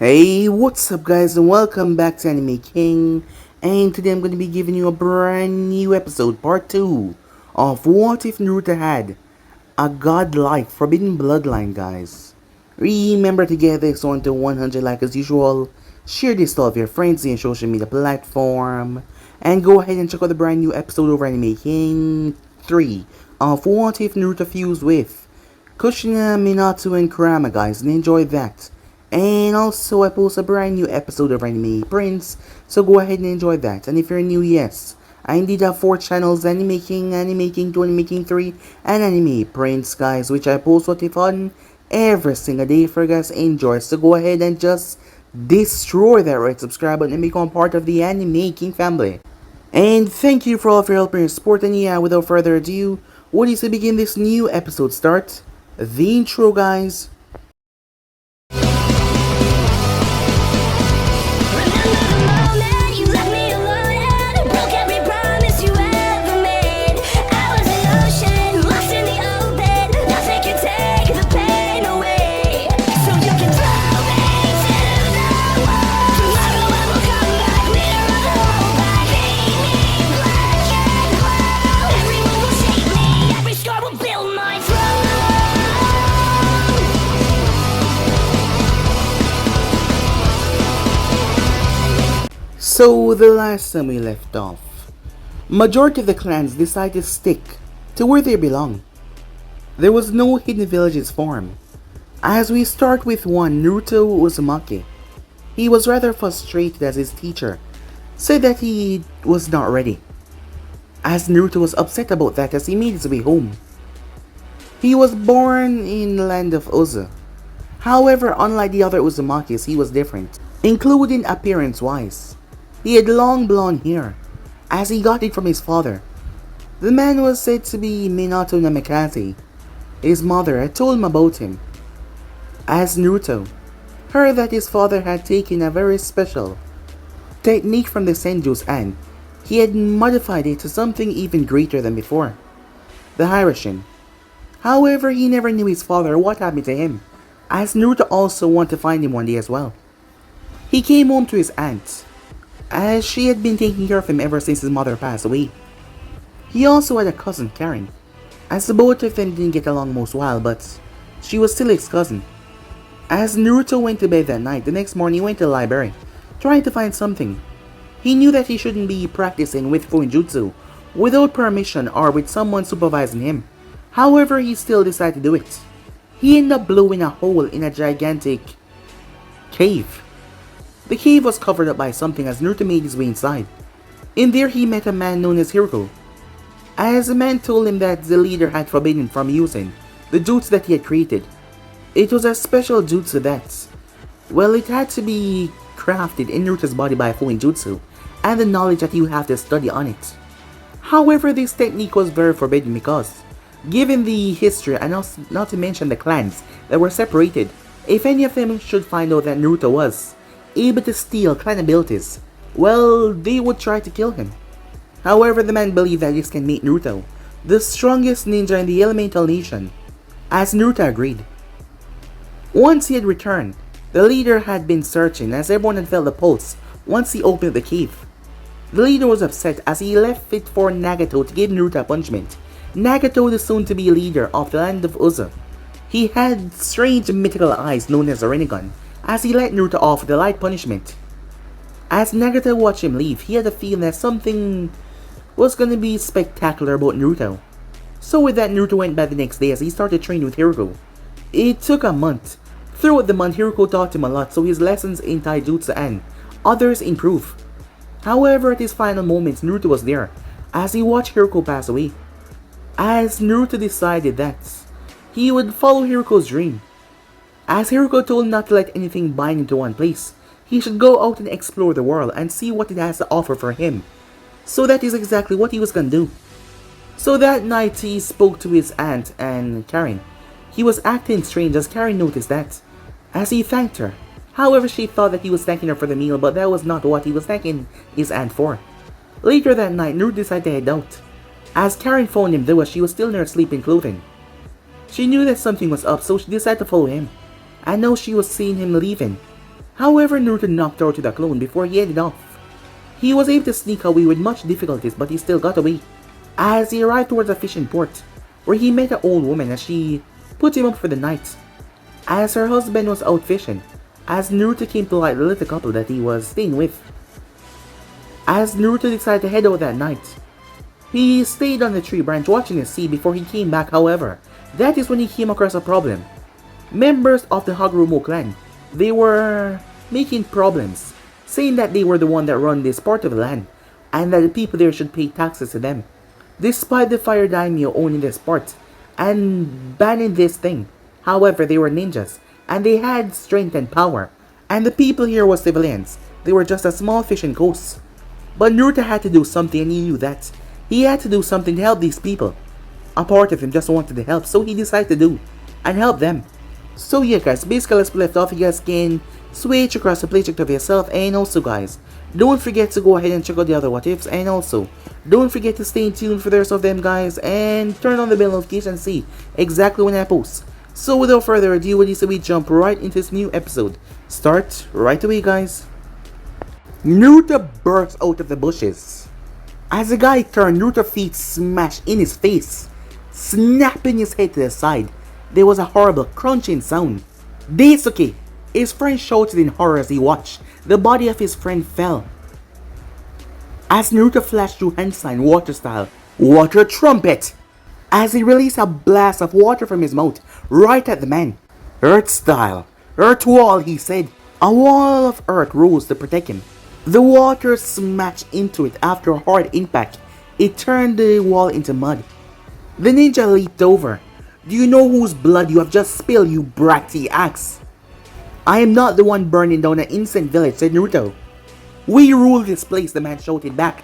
Hey, what's up guys and welcome back to Anime King, and today I'm going to be giving you a brand new episode, part 2 of What If Naruto Had a Godlike Forbidden Bloodline, guys. Remember to get this on to 100 like as usual, share this to all of your friends and social media platform, and go ahead and check out the brand new episode over Anime King 3 of What If Naruto fused with Kushina, Minato, and Kurama, guys, and enjoy that. And also, I post a brand new episode of Anime Prince, so go ahead and enjoy that. And if you're new, yes, I indeed have 4 channels: Anime King, Anime King 2, Anime King 3, and Anime Prince, guys, which I post what if on every single day for you guys to enjoy. So go ahead and just destroy that red subscribe button and become part of the Anime King family. And thank you for all of your help and your support. And yeah, without further ado, what is to begin this new episode start? The intro, guys. So the last time we left off, majority of the clans decided to stick to where they belong. There was no hidden villages formed. As we start with one, Naruto Uzumaki. He was rather frustrated as his teacher said that he was not ready. As Naruto was upset about that as he made his way home. He was born in the land of Uzu. However, unlike the other Uzumakis, he was different, including appearance-wise. He had long blonde hair, as he got it from his father. The man was said to be Minato Namikaze. His mother had told him about him. As Naruto heard that his father had taken a very special technique from the Senjus and he had modified it to something even greater than before, the Hiroshin. However, he never knew his father or what happened to him, as Naruto also wanted to find him one day as well. He came home to his aunt, as she had been taking care of him ever since his mother passed away. He also had a cousin, Karen, as the both of them didn't get along most while, but she was still his cousin. As Naruto went to bed that night, the next morning he went to the library, trying to find something. He knew that he shouldn't be practicing with Fuinjutsu without permission or with someone supervising him. However, he still decided to do it. He ended up blowing a hole in a gigantic cave. The cave was covered up by something as Naruto made his way inside. In there he met a man known as Hiroko. As the man told him that the leader had forbidden him from using the jutsu that he had created. It was a special jutsu that, well, it had to be crafted in Naruto's body by Fuinjutsu and the knowledge that you have to study on it. However, this technique was very forbidden because, given the history and not to mention the clans that were separated, if any of them should find out that Naruto was able to steal clan abilities, well, they would try to kill him. However, the man believed that this can make Naruto the strongest ninja in the elemental nation, as Naruto agreed. Once he had returned, the leader had been searching as everyone had felt the pulse once he opened the cave. The leader was upset as he left it for Nagato to give Naruto a punishment. Nagato, the soon-to-be leader of the land of Uzu. He had strange mythical eyes known as a Rinnegan, as he let Naruto off with a light punishment. As Nagato watched him leave, he had a feeling that something was gonna be spectacular about Naruto. So with that, Naruto went back the next day as he started training with Hiroko. It took a month. Throughout the month, Hiroko taught him a lot, so his lessons in taijutsu and others improved. However, at his final moments, Naruto was there, as he watched Hiroko pass away. As Naruto decided that he would follow Hiroko's dream. As Hiroko told him not to let anything bind him to one place, he should go out and explore the world and see what it has to offer for him. So that is exactly what he was gonna do. So that night he spoke to his aunt and Karen. He was acting strange as Karen noticed that, as he thanked her. However, she thought that he was thanking her for the meal, but that was not what he was thanking his aunt for. Later that night, Naruto decided to head out. As Karen phoned him though, she was still in her sleeping clothing. She knew that something was up, so she decided to follow him. And now she was seeing him leaving. However, Naruto knocked out to the clone before he headed off. He was able to sneak away with much difficulties, but he still got away. As he arrived towards a fishing port, where he met an old woman as she put him up for the night. As her husband was out fishing, as Naruto came to like the little couple that he was staying with. As Naruto decided to head out that night, he stayed on the tree branch watching the sea before he came back. However, that is when he came across a problem. Members of the Hagoromo clan, they were making problems, saying that they were the one that run this part of the land, and that the people there should pay taxes to them. Despite the fire daimyo owning this part, and banning this thing, however they were ninjas, and they had strength and power, and the people here were civilians. They were just a small fishing coast. But Naruto had to do something, and he knew that. He had to do something to help these people. A part of him just wanted to help, so he decided to do, and help them. So yeah guys, basically let's left off, you guys can switch across the playcheck of yourself, and also guys, don't forget to go ahead and check out the other what ifs, and also, don't forget to stay tuned for the rest of them guys, and turn on the bell notification and see exactly when I post. So without further ado, we jump right into this new episode. Start right away guys. Naruto bursts out of the bushes. As the guy turned, Naruto's feet smashed in his face, snapping his head to the side. There was a horrible crunching sound. Daisuke, his friend, shouted in horror as he watched. The body of his friend fell. As Naruto flashed through hand sign water style, water trumpet, as he released a blast of water from his mouth right at the man. Earth style, earth wall, he said. A wall of earth rose to protect him. The water smashed into it after a hard impact. It turned the wall into mud. The ninja leaped over. Do you know whose blood you have just spilled, you brat? He asked. I am not the one burning down an innocent village, said Naruto. We rule this place, the man shouted back.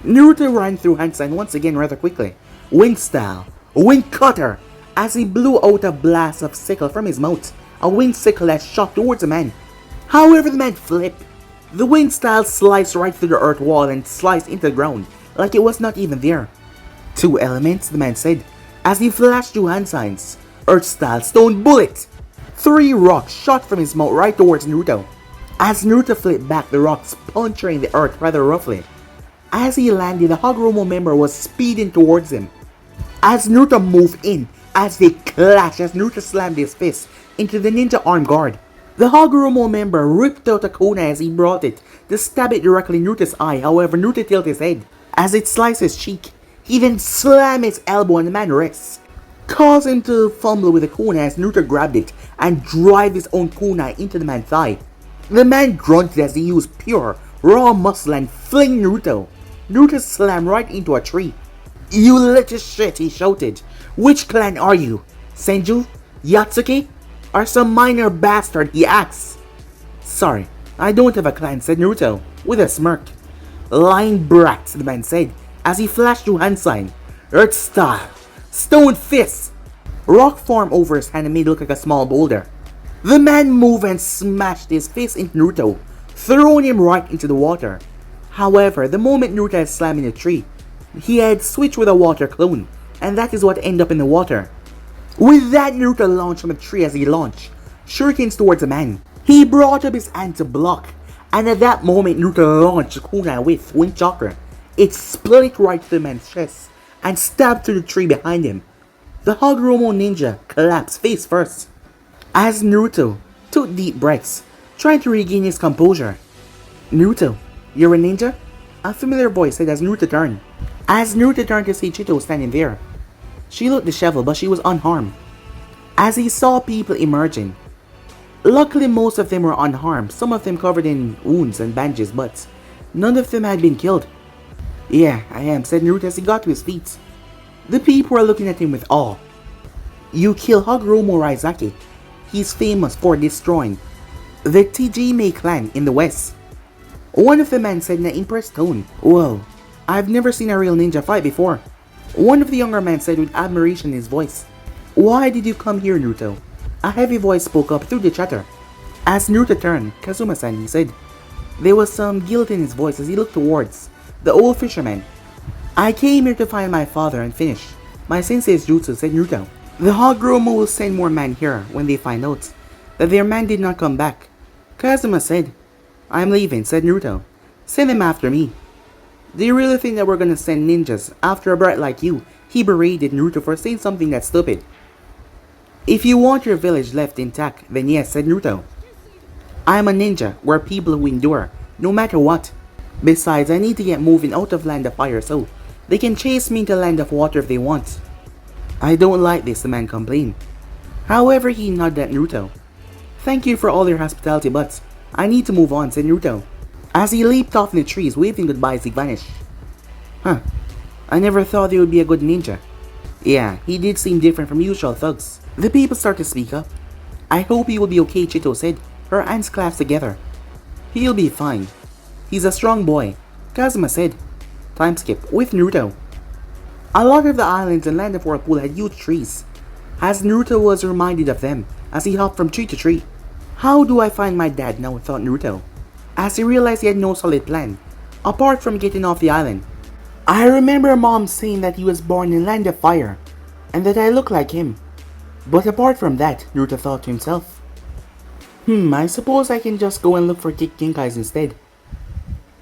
Naruto ran through hand sign once again rather quickly. Wind style, wind cutter, as he blew out a blast of sickle from his mouth. A wind sickle that shot towards the man. However, the man flipped. The wind style sliced right through the earth wall and sliced into the ground, like it was not even there. Two elements, the man said, as he flashed through hand signs. Earth style stone bullet. Three rocks shot from his mouth right towards Naruto. As Naruto flipped back, the rocks puncturing the earth rather roughly. As he landed, the Hagoromo member was speeding towards him. As Naruto moved in, as they clashed, as Naruto slammed his fist into the ninja arm guard. The Hagoromo member ripped out a kunai as he brought it to stab it directly in Naruto's eye. However, Naruto tilted his head as it sliced his cheek. He then slammed his elbow on the man's wrist, causing him to fumble with the kunai as Naruto grabbed it and drive his own kunai into the man's thigh. The man grunted as he used pure, raw muscle and flinged Naruto. Naruto slammed right into a tree. You little shit, he shouted. Which clan are you? Senju? Yatsuki? Or some minor bastard, he asked. Sorry, I don't have a clan, said Naruto, with a smirk. Lying brat, the man said, as he flashed through hand sign. Earth style, stone fist. Rock formed over his hand and made it look like a small boulder. The man moved and smashed his fist into Naruto, throwing him right into the water. However, the moment Naruto had slammed in the tree, he had switched with a water clone, and that is what ended up in the water. With that, Naruto launched from the tree as he launched shurikens towards the man. He brought up his hand to block, and at that moment Naruto launched a kunai with wind chakra. It split right to the man's chest and stabbed through the tree behind him. The Hagoromo ninja collapsed face first. As Naruto took deep breaths, trying to regain his composure. Naruto, you're a ninja? A familiar voice said as Naruto turned. As Naruto turned to see Chito standing there. She looked disheveled, but she was unharmed. As he saw people emerging. Luckily, most of them were unharmed, some of them covered in wounds and bandages, but none of them had been killed. Yeah, I am, said Naruto as he got to his feet. The people were looking at him with awe. You killed Hagoromo Raizaki. He's famous for destroying the Tijime clan in the west. One of the men said in an impressed tone. Whoa, I've never seen a real ninja fight before. One of the younger men said with admiration in his voice. Why did you come here, Naruto? A heavy voice spoke up through the chatter. As Naruto turned, Kazuma-san, he said. There was some guilt in his voice as he looked towards the old fisherman. I came here to find my father and finish my sensei's jutsu, said Naruto. The Hagoromo will send more men here when they find out that their man did not come back. Kazuma said. I'm leaving, said Naruto. Send him after me. Do you really think that we're gonna send ninjas after a brat like you? He berated Naruto for saying something that stupid. If you want your village left intact, then yes, said Naruto. I'm a ninja, we're people who endure, no matter what. Besides, I need to get moving out of Land of Fire so they can chase me into Land of Water if they want. I don't like this, the man complained. However, he nodded at Naruto. Thank you for all your hospitality, but I need to move on, said Naruto, as he leaped off in the trees, waving goodbye as he vanished. Huh, I never thought he would be a good ninja. Yeah, he did seem different from usual thugs. The people start to speak up. I hope he will be okay, Chito said, her hands clasped together. He'll be fine. He's a strong boy, Kazuma said. Time skip with Naruto. A lot of the islands in Land of Whirlpool had huge trees, as Naruto was reminded of them as he hopped from tree to tree. How do I find my dad now, thought Naruto, as he realized he had no solid plan, apart from getting off the island. I remember Mom saying that he was born in Land of Fire, and that I look like him. But apart from that, Naruto thought to himself, I suppose I can just go and look for Kick Genkais instead.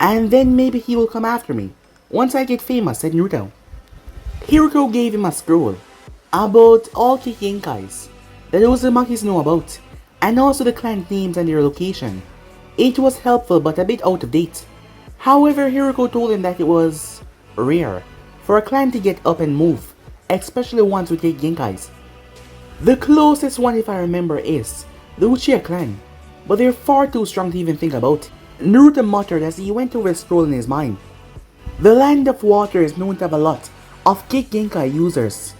And then maybe he will come after me, once I get famous, said Naruto. Hiroko gave him a scroll about all Kick Genkais that Uzumakis know about, and also the clan names and their location. It was helpful but a bit out of date. However, Hiroko told him that it was rare for a clan to get up and move, especially ones with Kick Genkais. The closest one, if I remember, is the Uchiha clan, but they're far too strong to even think about. Naruto muttered as he went over the scroll in his mind. The Land of Water is known to have a lot of Kick Genkai users.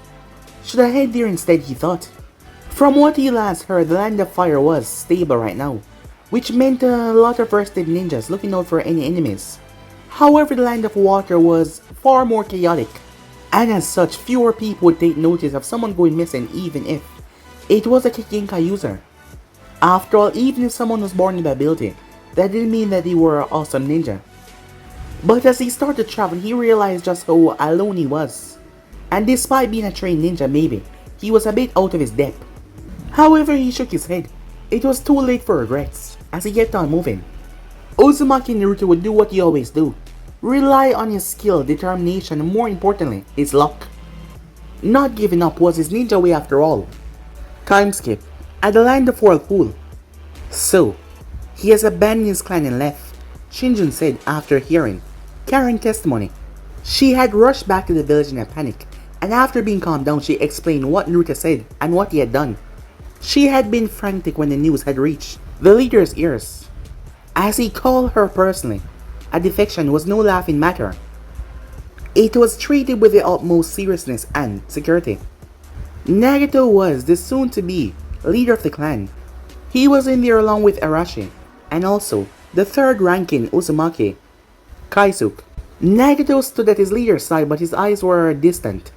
Should I head there instead, he thought. From what he last heard, the Land of Fire was stable right now, which meant a lot of first-aid ninjas looking out for any enemies. However, the Land of Water was far more chaotic, and as such, fewer people would take notice of someone going missing even if it was a Kick Genkai user. After all, even if someone was born in the ability, that didn't mean that they were an awesome ninja. But as he started traveling, he realized just how alone he was. And despite being a trained ninja, maybe he was a bit out of his depth. However, he shook his head. It was too late for regrets, as he kept on moving. Uzumaki Naruto would do what he always do. Rely on his skill, determination, and more importantly, his luck. Not giving up was his ninja way after all. Time skip. At the Land of Whirlpool. So, he has abandoned his clan and left, Shinjun said after hearing Karen's testimony. She had rushed back to the village in a panic, and after being calmed down, she explained what Naruto said and what he had done. She had been frantic when the news had reached the leader's ears. As he called her personally, a defection was no laughing matter. It was treated with the utmost seriousness and security. Nagato was the soon-to-be leader of the clan. He was in there along with Arashi, and also the third-ranking Uzumaki, Kaisuke. Nagato stood at his leader's side, but his eyes were distant.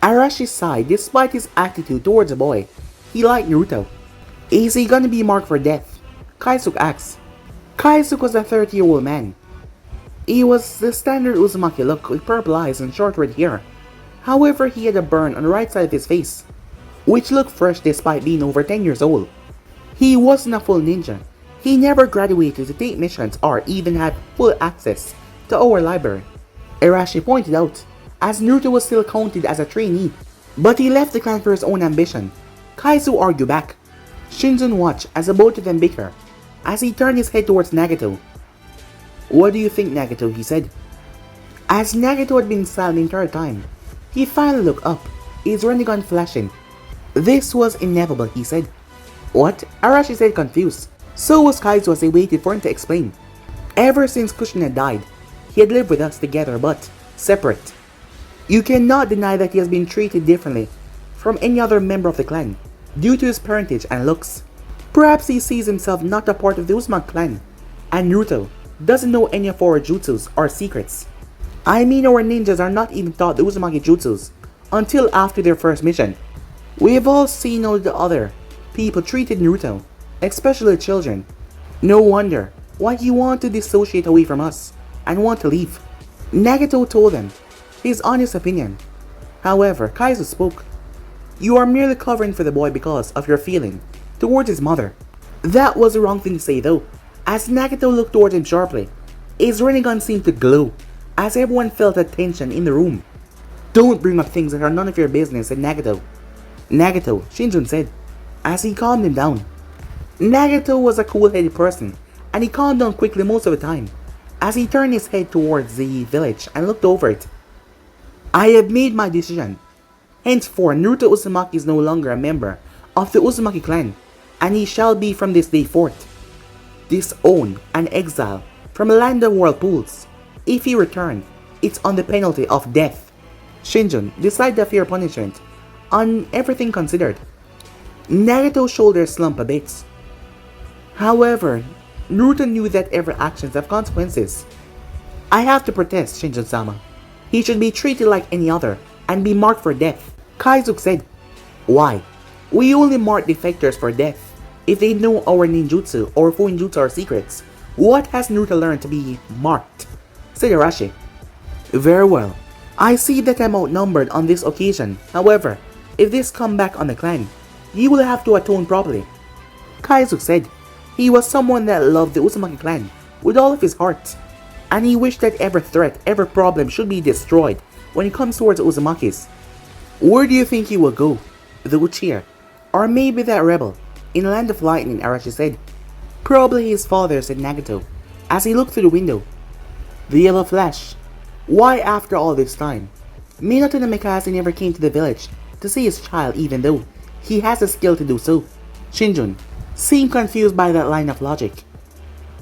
Arashi sighed. Despite his attitude towards the boy, he liked Naruto. Is he gonna be marked for death? Kaisuke asked. Kaisuke was a 30-year-old man. He was the standard Uzumaki look with purple eyes and short red hair. However, he had a burn on the right side of his face, which looked fresh despite being over 10 years old. He wasn't a full ninja. He never graduated to take missions or even had full access to our library, Arashi pointed out, as Naruto was still counted as a trainee. But he left the clan for his own ambition. Kaizu argued back. Shinjun watched as the both of them bicker, as he turned his head towards Nagato. What do you think, Nagato? He said. As Nagato had been silent the entire time, he finally looked up, his Rinnegan flashing. This was inevitable, he said. What? Arashi said, confused. So was Kaizu as they waited for him to explain. Ever since Kushina died, he had lived with us together but separate. You cannot deny that he has been treated differently from any other member of the clan due to his parentage and looks. Perhaps he sees himself not a part of the Uzumaki clan, and Naruto doesn't know any of our jutsus or secrets. I mean, our ninjas are not even taught the Uzumaki jutsus until after their first mission. We have all seen how the other people treated Naruto, especially children. No wonder why he wanted to dissociate away from us and want to leave. Nagato told him his honest opinion. However, Kaizu spoke. You are merely covering for the boy because of your feeling towards his mother. That was the wrong thing to say though, as Nagato looked towards him sharply. His Rinnegan seemed to glow, as everyone felt a tension in the room. Don't bring up things that are none of your business, said Nagato. Nagato, Shinjun said, as he calmed him down. Nagato was a cool-headed person, and he calmed down quickly most of the time, as he turned his head towards the village and looked over it. I have made my decision. Henceforth, Naruto Uzumaki is no longer a member of the Uzumaki Clan, and he shall be from this day forth disowned and exiled from a land of whirlpools. If he return, it's on the penalty of death. Shinjun, decide the fair punishment on everything considered. Nagato's shoulders slump a bit. However, Naruto knew that every actions have consequences. I have to protest, Shinjun-sama. He should be treated like any other and be marked for death. Kaizuke said, Why? We only mark defectors for death if they know our ninjutsu or fuinjutsu or secrets. What has Naruto learned to be marked? Said Arashi. Very well. I see that I'm outnumbered on this occasion. However, if this come back on the clan, you will have to atone properly. Kaizuke said he was someone that loved the Uzumaki clan with all of his heart, and he wished that every threat, every problem should be destroyed when it comes towards the Uzumakis. Where do you think he will go? The Uchiha? Or maybe that rebel? In the Land of Lightning, Arashi said. Probably his father, said Nagato, as he looked through the window. The Yellow Flash. Why after all this time? Minato Namikaze never came to the village to see his child even though he has the skill to do so. Shinjun seemed confused by that line of logic.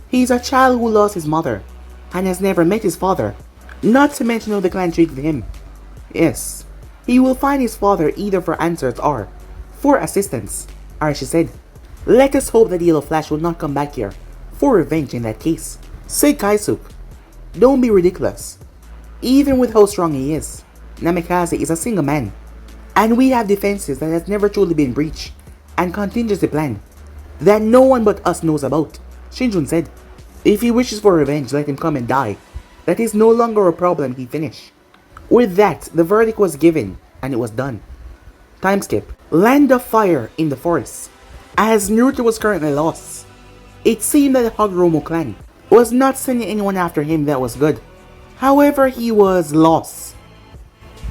He's a child who lost his mother and has never met his father, not to mention how the clan treated him. Yes, he will find his father either for answers or for assistance, Arashi said. Let us hope that the Yellow Flash will not come back here for revenge in that case, said Kaizuke. Don't be ridiculous. Even with how strong he is, Namikaze is a single man, and we have defenses that has never truly been breached, and contingency plan that no one but us knows about, Shinjun said. If he wishes for revenge, let him come and die. That is no longer a problem, he finished. With that, the verdict was given, and it was done. Time skip. Land of Fire in the forest. As Naruto was currently lost, it seemed that the Hagoromo clan was not sending anyone after him that was good. However, he was lost,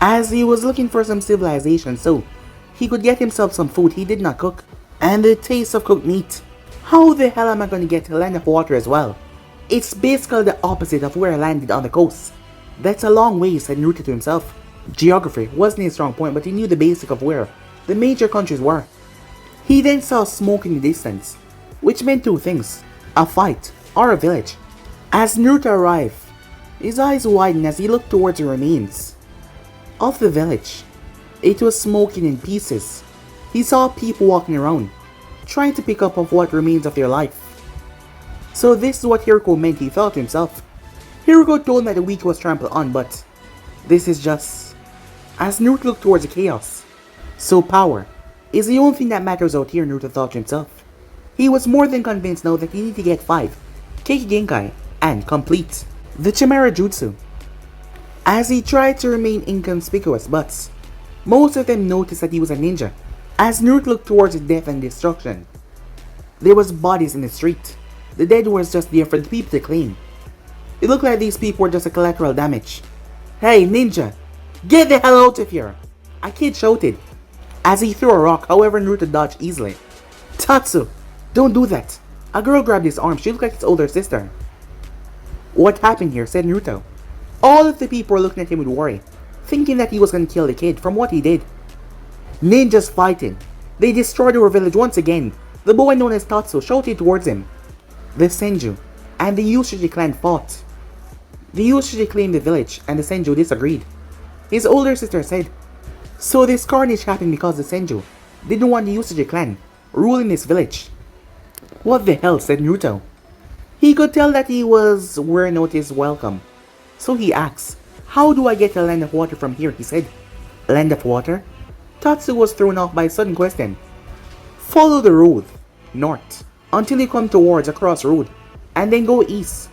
as he was looking for some civilization so he could get himself some food he did not cook, and the taste of cooked meat. How the hell am I going to get to Land of Water as well? It's basically the opposite of where I landed on the coast. That's a long way, said Naruto to himself. Geography wasn't his strong point, but he knew the basic of where the major countries were. He then saw smoke in the distance, which meant two things, a fight or a village. As Naruto arrived, his eyes widened as he looked towards the remains of the village. It was smoking in pieces. He saw people walking around, trying to pick up of what remains of their life. So this is what Hiroko meant, he thought to himself. Hiroko told him that the weak was trampled on, but this is just... As Naruto looked towards the chaos. So power is the only thing that matters out here, Naruto thought to himself. He was more than convinced now that he needed to get 5 Keiki Genkai and complete the Chimera Jutsu. As he tried to remain inconspicuous, but most of them noticed that he was a ninja. As Naruto looked towards his death and destruction, there was bodies in the street. The dead was just there for the people to claim. It looked like these people were just a collateral damage. Hey ninja, get the hell out of here! A kid shouted as he threw a rock, however Naruto dodged easily. Tatsu, don't do that. A girl grabbed his arm, she looked like his older sister. What happened here, said Naruto. All of the people were looking at him with worry, thinking that he was going to kill the kid from what he did. Ninjas fighting. They destroyed our village once again. The boy known as Tatsu shouted towards him. The Senju and the Yushiji clan fought. The Yushiji claimed the village and the Senju disagreed. His older sister said, so this carnage happened because the Senju didn't want the Yushiji clan ruling this village. What the hell, said Naruto. He could tell that he was wearing out his welcome. So he asked, how do I get to Land of Water from here, he said. Land of Water? Tatsu was thrown off by a sudden question. Follow the road north until you come towards a crossroad, and then go east,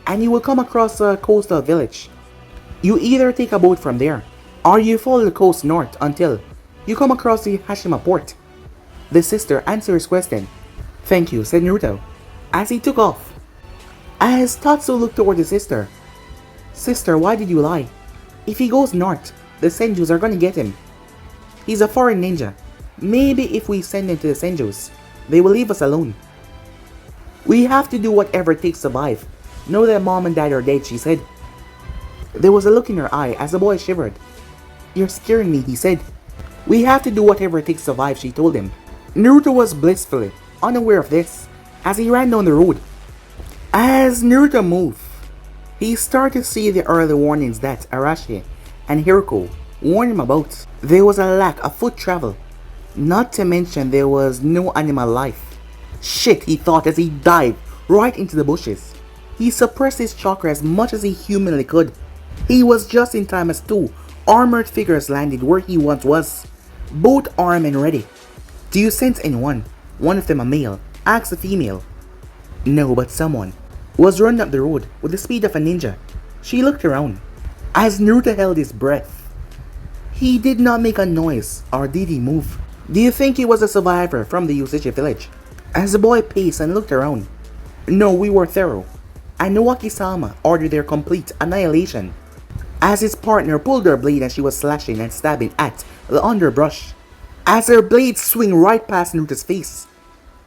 and you will come across a coastal village. You either take a boat from there, or you follow the coast north until you come across the Hashima port. The sister answered his question. Thank you, said Naruto, as he took off. As Tatsu looked toward his sister. Sister, why did you lie? If he goes north, the Senjus are gonna get him. He's a foreign ninja. Maybe if we send him to the Senjus, they will leave us alone. We have to do whatever it takes to survive. Know that mom and dad are dead, she said. There was a look in her eye as the boy shivered. You're scaring me, he said. We have to do whatever it takes to survive, she told him. Naruto was blissfully unaware of this as he ran down the road. As Naruto moved, he started to see the early warnings that Arashi and Hiroko warned him about. There was a lack of foot travel, not to mention there was no animal life. Shit, he thought as he dived right into the bushes. He suppressed his chakra as much as he humanly could. He was just in time as two armored figures landed where he once was, both armed and ready. Do you sense anyone? One of them a male, asked the female. No, but someone was running up the road with the speed of a ninja. She looked around. As Naruto held his breath, he did not make a noise, or did he move? Do you think he was a survivor from the Uchiha village? As the boy paced and looked around. No, we were thorough, and Nawaki-sama ordered their complete annihilation. As his partner pulled her blade and she was slashing and stabbing at the underbrush. As her blade swung right past Naruto's face.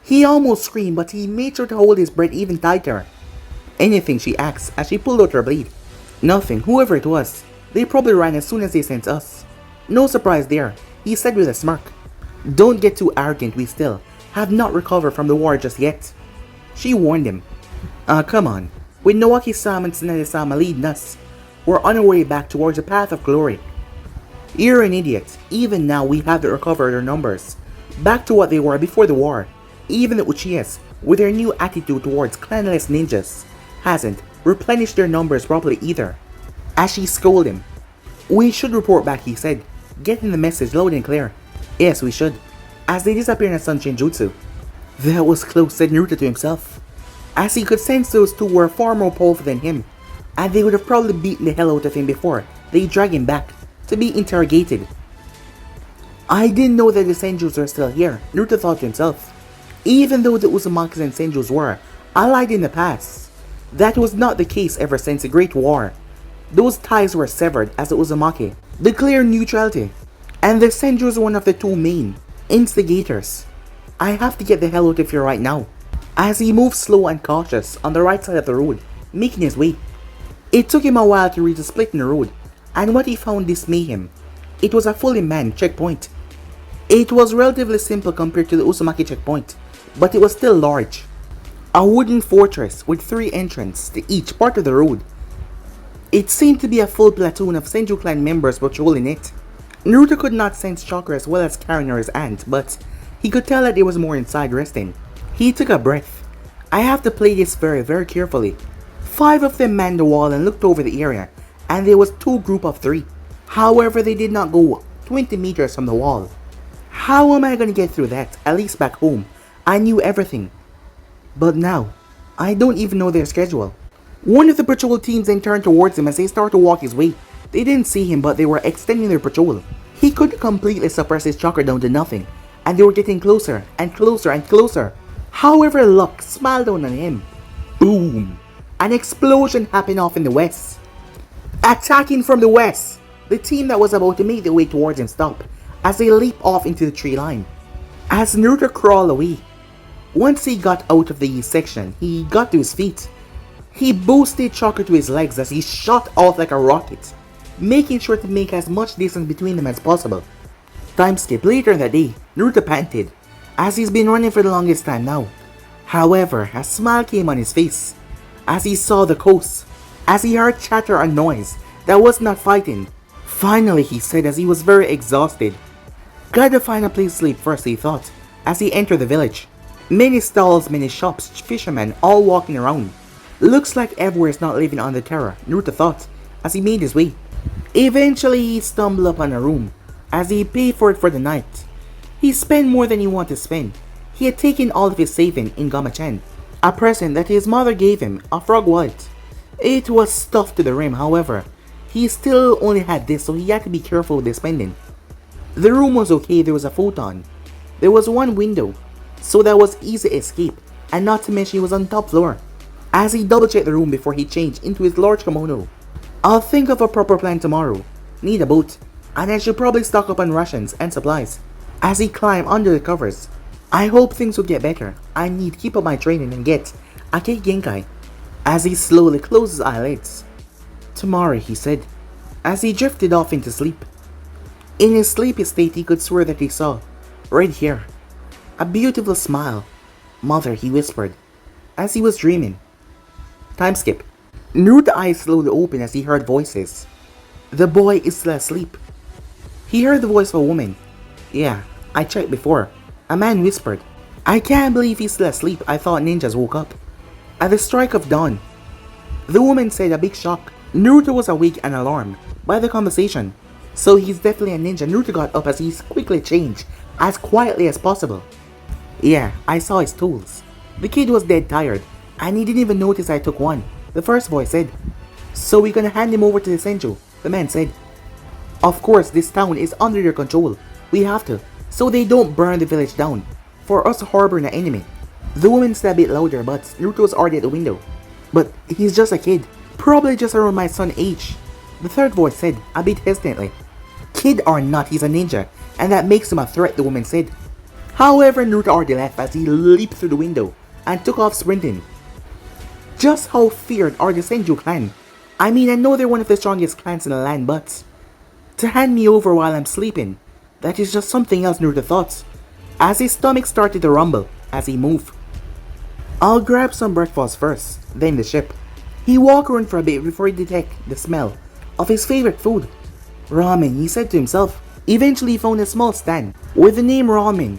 He almost screamed, but he made sure to hold his breath even tighter. Anything, she asked as she pulled out her blade. Nothing, whoever it was. They probably ran as soon as they sensed us. No surprise there, he said with a smirk. Don't get too arrogant, we still have not recovered from the war just yet. She warned him. Come on. With Nawaki-sama and Tsunade-sama leading us, we're on our way back towards the path of glory. You're an idiot. Even now we have to recover their numbers. Back to what they were before the war. Even the Uchihas, with their new attitude towards clanless ninjas, hasn't replenished their numbers properly either. As she scolded him. We should report back, he said, getting the message loud and clear. Yes, we should. As they disappeared in a Sunshin Jutsu. That was close, said Naruto to himself. As he could sense those two were far more powerful than him, and they would have probably beaten the hell out of him before they dragged him back to be interrogated. I didn't know that the Senjus were still here, Naruto thought to himself. Even though the Uzumakis and Senjus were allied in the past, that was not the case ever since the Great War. Those ties were severed as the Uzumaki declared neutrality, and the Senjus were one of the two main instigators. I have to get the hell out of here right now. As he moved slow and cautious on the right side of the road, making his way. It took him a while to reach a split in the road, and what he found dismayed him. It was a fully manned checkpoint. It was relatively simple compared to the Uzumaki checkpoint, but it was still large. A wooden fortress with 3 entrances to each part of the road. It seemed to be a full platoon of Senju clan members patrolling it. Naruto could not sense chakra as well as Karen or his aunt, but he could tell that there was more inside resting. He took a breath. I have to play this very carefully. 5 of them manned the wall and looked over the area, and there was 2 groups of 3. However, they did not go 20 meters from the wall. How am I gonna get through that? At least back home, I knew everything. But now, I don't even know their schedule. One of the patrol teams then turned towards him as they started to walk his way. They didn't see him, but they were extending their patrol. He couldn't completely suppress his chakra down to nothing, and they were getting closer and closer and closer. However, luck smiled down on him. Boom! An explosion happened off in the west. Attacking from the west! The team that was about to make their way towards him stopped as they leaped off into the tree line. As Naruto crawled away, once he got out of the east section, he got to his feet. He boosted chakra to his legs as he shot off like a rocket, making sure to make as much distance between them as possible. Time skip. Later in the day, Naruto panted, as he's been running for the longest time now. However, a smile came on his face as he saw the coast, as he heard chatter and noise that was not fighting. Finally, he said as he was very exhausted. Gotta find a place to sleep first, he thought, as he entered the village. Many stalls, many shops, fishermen, all walking around. Looks like everywhere is not living on the terror, Naruto thought, as he made his way. Eventually, he stumbled upon a room, as he paid for it for the night. He spent more than he wanted to spend. He had taken all of his saving in Gama-chan, a present that his mother gave him, a frog wallet. It was stuffed to the rim, however. He still only had this, so he had to be careful with his spending. The room was okay, there was a futon. There was one window. so that was easy escape, and not to mention he was on the top floor. As he double checked the room before he changed into his large kimono. I'll think of a proper plan tomorrow. Need a boat, and I should probably stock up on rations and supplies. As he climbed under the covers. I hope things will get better. I need to keep up my training and get Ake Genkai. As he slowly closed his eyelids. Tomorrow, he said, as he drifted off into sleep. In his sleepy state, he could swear that he saw, right here, a beautiful smile. Mother, he whispered, as he was dreaming. Time skip. Naruto's eyes slowly opened as he heard voices. The boy is still asleep. He heard the voice of a woman. Yeah, I checked before. A man whispered. I can't believe he's still asleep. I thought ninjas woke up. At the strike of dawn. The woman said, a big shock. Naruto was awake and alarmed by the conversation. So he's definitely a ninja. Naruto got up as he quickly changed as quietly as possible. Yeah, I saw his tools. The kid was dead tired, and he didn't even notice I took one. The first voice said. So we're gonna hand him over to the Senju, the man said. Of course, this town is under your control. We have to, so they don't burn the village down, for us harboring an enemy. The woman said a bit louder, but Naruto was already at the window. But he's just a kid, probably just around my son's age. The third voice said, a bit hesitantly. Kid or not, he's a ninja, and that makes him a threat, the woman said. However, Naruto already left as he leaped through the window and took off sprinting. Just how feared are the Senju clan? I mean, I know they're one of the strongest clans in the land, but to hand me over while I'm sleeping, that is just something else, Naruto thought, as his stomach started to rumble as he moved. I'll grab some breakfast first, then the ship. He walked around for a bit before he detected the smell of his favorite food. Ramen, he said to himself. Eventually he found a small stand with the name ramen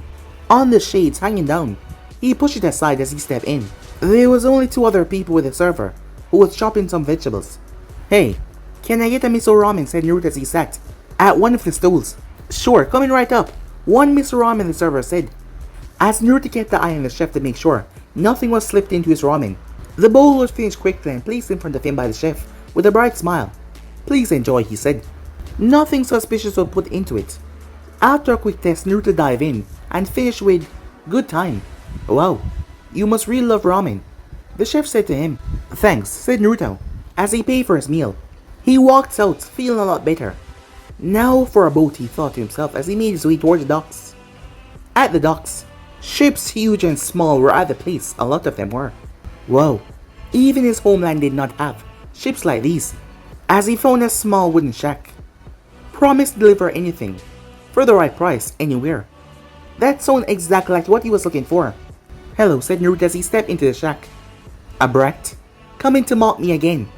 on the shades hanging down. He pushed it aside as he stepped in. There was only two other people with a server who was chopping some vegetables. Hey, can I get a miso ramen, said Naruto as he sat at one of the stools. Sure, coming right up. One miso ramen, the server said. As Naruto kept the eye on the chef to make sure nothing was slipped into his ramen. The bowl was finished quickly and placed in front of him by the chef with a bright smile. Please enjoy, he said. Nothing suspicious was put into it. After a quick test, Naruto dived in and finished with, good time. Wow, you must really love ramen, the chef said to him. Thanks, said Naruto, as he paid for his meal. He walked out, feeling a lot better. Now for a boat, he thought to himself as he made his way towards the docks. At the docks, ships huge and small were at the place, a lot of them were. Wow, even his homeland did not have ships like these. As he found a small wooden shack. Promised to deliver anything, for the right price, anywhere. That sounded exactly like what he was looking for. Hello, said Naruto as he stepped into the shack. A brat, coming to mock me again.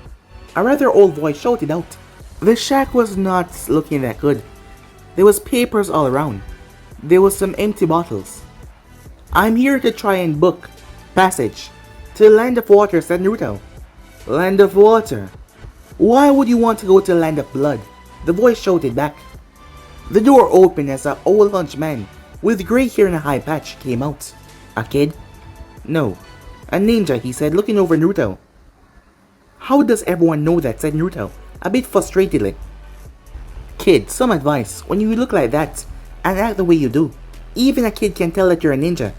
A rather old voice shouted out. The shack was not looking that good. There was papers all around. There was some empty bottles. I'm here to try and book passage to the Land of Water, said Naruto. Land of Water? Why would you want to go to the Land of Blood? The voice shouted back. The door opened as an old hunched man with grey hair and a high patch came out. A kid? No. A ninja, he said, looking over Naruto. How does everyone know that, said Naruto, a bit frustratedly. Kid, some advice. When you look like that and act the way you do, even a kid can tell that you're a ninja.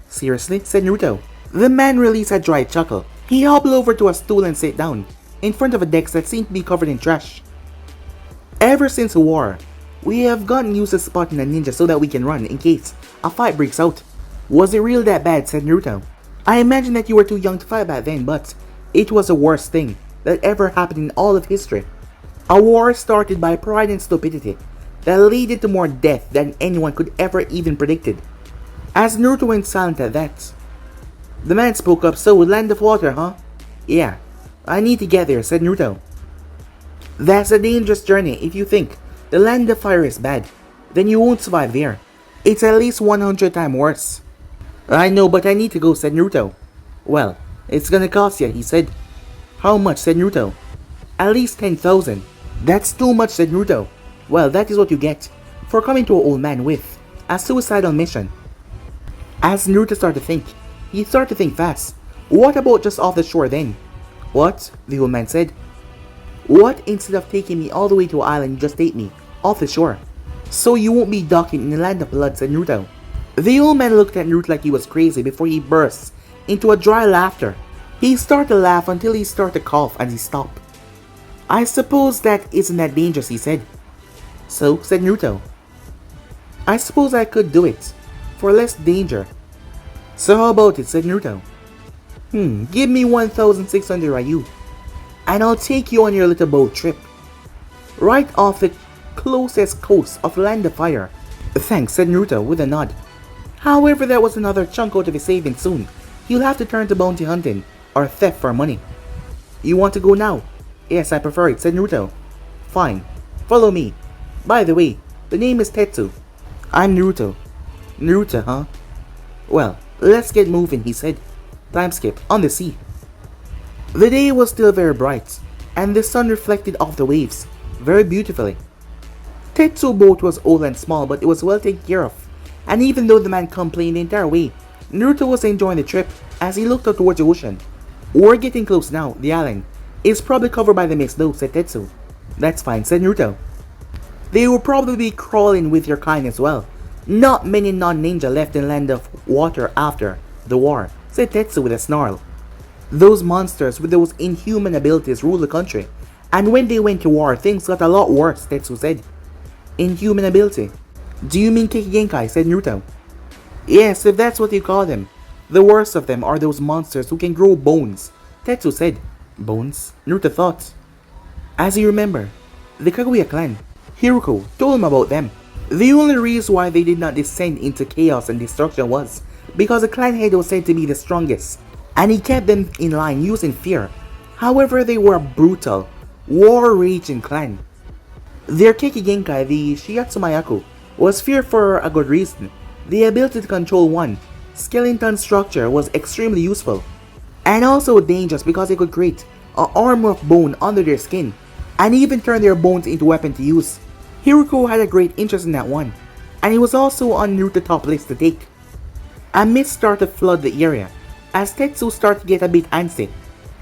Seriously, said Naruto. The man released a dry chuckle. He hobbled over to a stool and sat down in front of a desk that seemed to be covered in trash. Ever since the war, we have gotten used to spotting a ninja so that we can run in case a fight breaks out. Was it really that bad, said Naruto. I imagine that you were too young to fight back then, but it was the worst thing that ever happened in all of history. A war started by pride and stupidity that led to more death than anyone could ever even predicted. As Naruto went silent at that, the man spoke up. So, Land of Water, huh? Yeah, I need to get there, said Naruto. That's a dangerous journey. If you think the Land of Fire is bad, then you won't survive there. It's at least 100 times worse. I know, but I need to go, said Naruto. Well, it's gonna cost you, he said. How much, said Naruto. At least 10,000. That's too much, said Naruto. Well, that is what you get for coming to an old man with a suicidal mission. As Naruto started to think, he started to think fast. What about just off the shore then? What? The old man said. What, instead of taking me all the way to an island, you just take me off the shore? So you won't be docking in the Land of Blood, said Naruto. The old man looked at Naruto like he was crazy before he burst into a dry laughter. He started to laugh until he started to cough and he stopped. I suppose that isn't that dangerous, he said. So, said Naruto. I suppose I could do it, for less danger. So how about it, said Naruto. Give me 1,600 Ryu, and I'll take you on your little boat trip. Right off the closest coast of Land of Fire. Thanks, said Naruto with a nod. However, there was another chunk out of his savings soon. He'll have to turn to bounty hunting, or theft for money. You want to go now? Yes, I prefer it, said Naruto. Fine, follow me. By the way, the name is Tetsu. I'm Naruto. Naruto, huh? Well, let's get moving, he said. Time skip, on the sea. The day was still very bright, and the sun reflected off the waves very beautifully. Tetsu's boat was old and small, but it was well taken care of, and even though the man complained the entire way, Naruto was enjoying the trip as he looked out towards the ocean. We're getting close now, the island. It's probably covered by the mist though, said Tetsu. That's fine, said Naruto. They will probably be crawling with your kind as well. Not many non-ninja left in Land of Water after the war, said Tetsu with a snarl. Those monsters with those inhuman abilities rule the country, and when they went to war, things got a lot worse, Tetsu said. Inhuman ability? Do you mean Kekigenkai, said Naruto. Yes, if that's what you call them. The worst of them are those monsters who can grow bones, Tetsu said. Bones? Naruto thought. As you remember, the Kaguya clan, Hiruko told him about them. The only reason why they did not descend into chaos and destruction was because the clan head was said to be the strongest, and he kept them in line using fear. However, they were a brutal, war-raging clan. Their Kekigenkai, the Shiatsumayaku, was feared for a good reason. The ability to control one skeleton structure was extremely useful, and also dangerous because it could create an armor of bone under their skin, and even turn their bones into weapons to use. Hiruko had a great interest in that one, and it was also on Naruto's top list to take. A mist started to flood the area, as Tetsu started to get a bit antsy.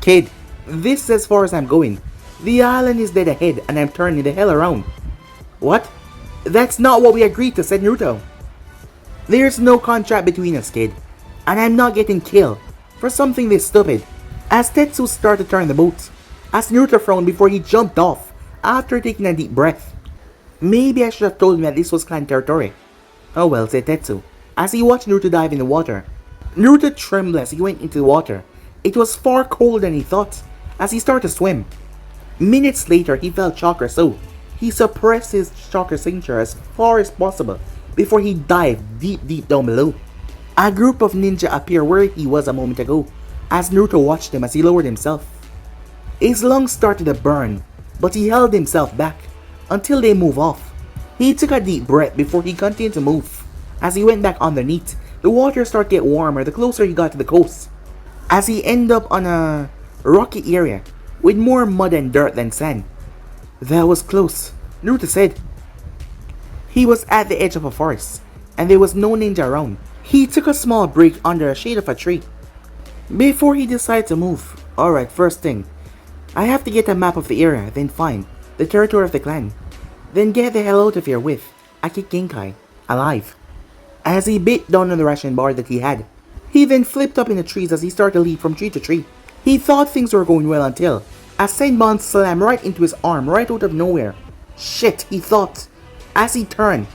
Kid, this is as far as I'm going. The island is dead ahead, and I'm turning the hell around. What? That's not what we agreed to, said Naruto. There's no contract between us, kid, and I'm not getting killed for something this stupid. As Tetsu started to turn the boat, as Naruto frowned before he jumped off after taking a deep breath. Maybe I should have told him that this was clan territory. Oh well, said Tetsu, as he watched Naruto dive in the water. Naruto trembled as he went into the water. It was far colder than he thought, as he started to swim. Minutes later, he felt chakra, so he suppressed his chakra signature as far as possible before he dived deep down below. A group of ninja appeared where he was a moment ago, as Naruto watched him as he lowered himself. His lungs started to burn, but he held himself back until they moved off. He took a deep breath before he continued to move. As he went back underneath, the water started to get warmer the closer he got to the coast, as he ended up on a rocky area with more mud and dirt than sand. That was close, Naruto said. He was at the edge of a forest, and there was no ninja around. He took a small break under a shade of a tree before he decided to move. Alright, first thing, I have to get a map of the area, then find the territory of the clan. Then get the hell out of here with a Kekigenkai alive. As he bit down on the ration bar that he had, he then flipped up in the trees as he started to leap from tree to tree. He thought things were going well until a Senbon slammed right into his arm right out of nowhere. Shit, he thought. As he turned,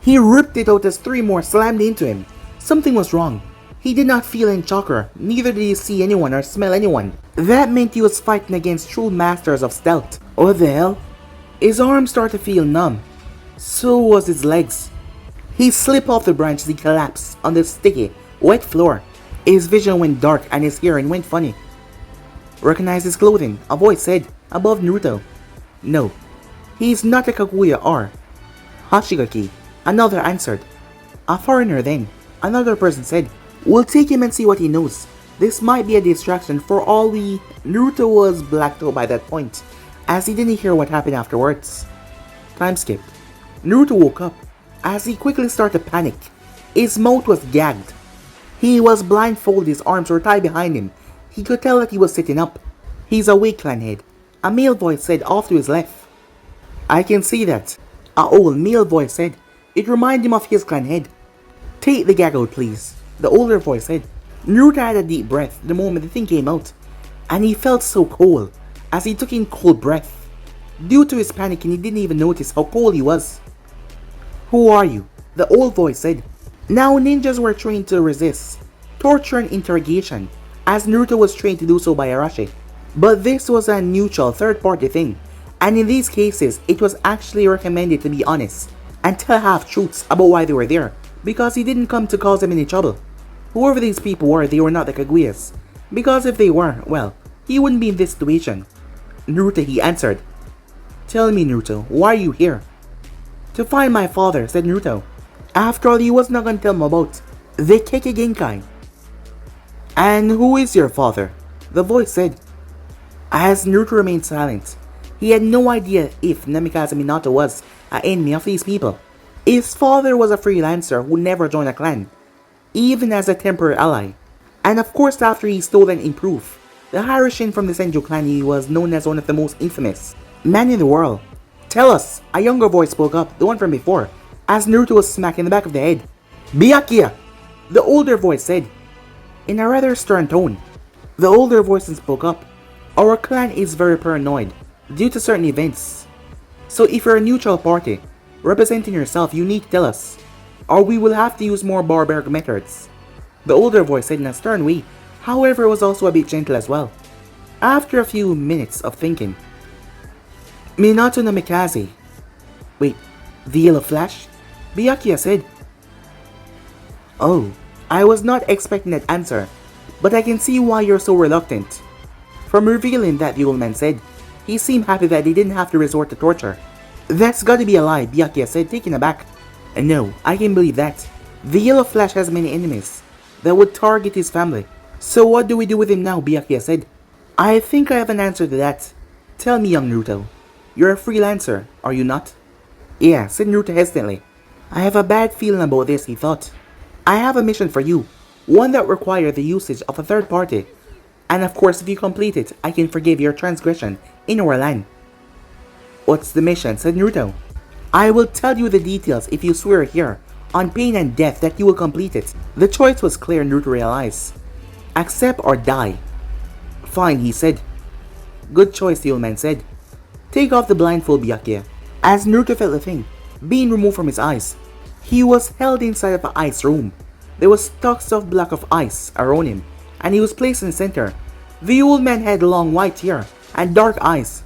he ripped it out as three more slammed into him. Something was wrong. He did not feel any chakra, neither did he see anyone or smell anyone. That meant he was fighting against true masters of stealth. What the hell? His arms started to feel numb. So was his legs. He slipped off the branch as he collapsed on the sticky, wet floor. His vision went dark and his hearing went funny. Recognize his clothing, a voice said above Naruto. No, he's not a Kaguya or Hashigaki, another answered. A foreigner then, another person said. We'll take him and see what he knows. This might be a distraction for all we... Naruto was blacked out by that point, as he didn't hear what happened afterwards. Time skip. Naruto woke up, as he quickly started to panic. His mouth was gagged. He was blindfolded, his arms were tied behind him. He could tell that he was sitting up. He's awake, clan head, a male voice said off to his left. I can see that, a old male voice said. It reminded him of his clan head. Take the gag out, please, the older voice said. Naruto had a deep breath the moment the thing came out, and he felt so cold as he took in cold breath. Due to his panicking, he didn't even notice how cold he was. Who are you? The old voice said. Now ninjas were trained to resist torture and interrogation, as Naruto was trained to do so by Arashi. But this was a neutral third-party thing, and in these cases, it was actually recommended to be honest and tell half-truths about why they were there, because he didn't come to cause them any trouble. Whoever these people were, they were not the Kaguyas, because if they were, well, he wouldn't be in this situation. Naruto, he answered. Tell me, Naruto, why are you here? To find my father, said Naruto. After all, he was not going to tell him about the Kekkei Genkai. And who is your father? The voice said. As Naruto remained silent, he had no idea if Namikaze Minato was an enemy of these people. His father was a freelancer who never joined a clan, even as a temporary ally. And of course, after he stole and improved the Harashin from the Senju clan, he was known as one of the most infamous men in the world. Tell us, a younger voice spoke up, the one from before, as Naruto was smacked in the back of the head. Byakuya! The older voice said, in a rather stern tone. The older voice spoke up. Our clan is very paranoid due to certain events. So if you're a neutral party, representing yourself, you need to tell us, or we will have to use more barbaric methods. The older voice said in a stern way, however it was also a bit gentle as well. After a few minutes of thinking, Minato Namikaze. Wait, the Yellow Flash? Byakuya said. Oh, I was not expecting that answer, but I can see why you're so reluctant. From revealing that, the old man said, he seemed happy that they didn't have to resort to torture. That's gotta be a lie, Byakuya said, taken aback. No, I can believe that. The Yellow Flash has many enemies that would target his family. So what do we do with him now, Byakuya said. I think I have an answer to that. Tell me, young Naruto. You're a freelancer, are you not? Yeah, said Naruto hesitantly. I have a bad feeling about this, he thought. I have a mission for you, one that requires the usage of a third party. And of course, if you complete it, I can forgive your transgression in our land. What's the mission? Said Naruto. I will tell you the details if you swear here, on pain and death, that you will complete it. The choice was clear, Naruto realized. Accept or die. Fine, he said. Good choice, the old man said. Take off the blindfold, Byakuya. As Naruto felt the thing being removed from his eyes, he was held inside of an ice room. There was stalks of block of ice around him, and he was placed in the center. The old man had long white hair and dark eyes.